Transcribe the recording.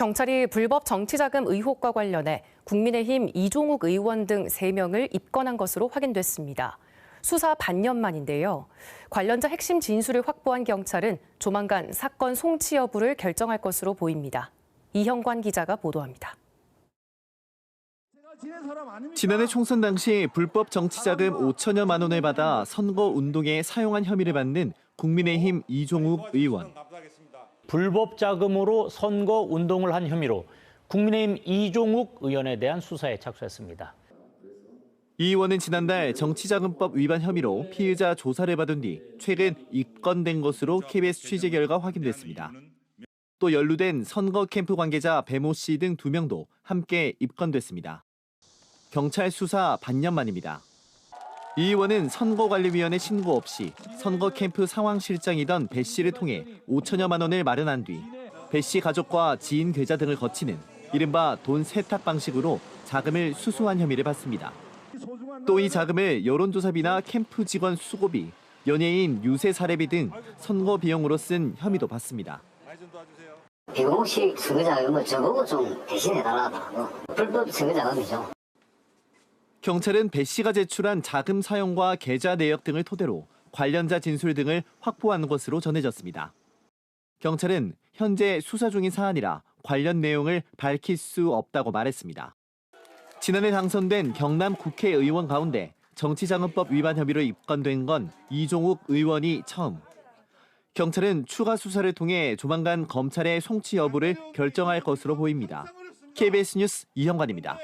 경찰이 불법 정치자금 의혹과 관련해 국민의힘 이종욱 의원 등 3명을 입건한 것으로 확인됐습니다. 수사 반년 만인데요. 관련자 핵심 진술을 확보한 경찰은 조만간 사건 송치 여부를 결정할 것으로 보입니다. 이형관 기자가 보도합니다. 지난해 총선 당시 불법 정치자금 5천여만 원을 받아 선거운동에 사용한 혐의를 받는 국민의힘 이종욱 의원. 불법 자금으로 선거 운동을 한 혐의로 국민의힘 이종욱 의원에 대한 수사에 착수했습니다. 이 의원은 지난달 정치자금법 위반 혐의로 피의자 조사를 받은 뒤 최근 입건된 것으로 KBS 취재 결과 확인됐습니다. 또 연루된 선거 캠프 관계자 배모 씨 등 2명도 함께 입건됐습니다. 경찰 수사 반년 만입니다. 이 의원은 선거관리위원회 신고 없이 선거 캠프 상황실장이던 배 씨를 통해 5천여만 원을 마련한 뒤 배 씨 가족과 지인 계좌 등을 거치는 이른바 돈 세탁 방식으로 자금을 수수한 혐의를 받습니다. 또 이 자금을 여론조사비나 캠프 직원 수고비, 연예인 유세 사례비 등 선거 비용으로 쓴 혐의도 받습니다. 비공식 선거자금을 저보고 좀 대신해달라고. 불법 선거자금이죠. 경찰은 배 씨가 제출한 자금 사용과 계좌 내역 등을 토대로 관련자 진술 등을 확보한 것으로 전해졌습니다. 경찰은 현재 수사 중인 사안이라 관련 내용을 밝힐 수 없다고 말했습니다. 지난해 당선된 경남 국회의원 가운데 정치자금법 위반 혐의로 입건된 건 이종욱 의원이 처음. 경찰은 추가 수사를 통해 조만간 검찰의 송치 여부를 결정할 것으로 보입니다. KBS 뉴스 이형관입니다.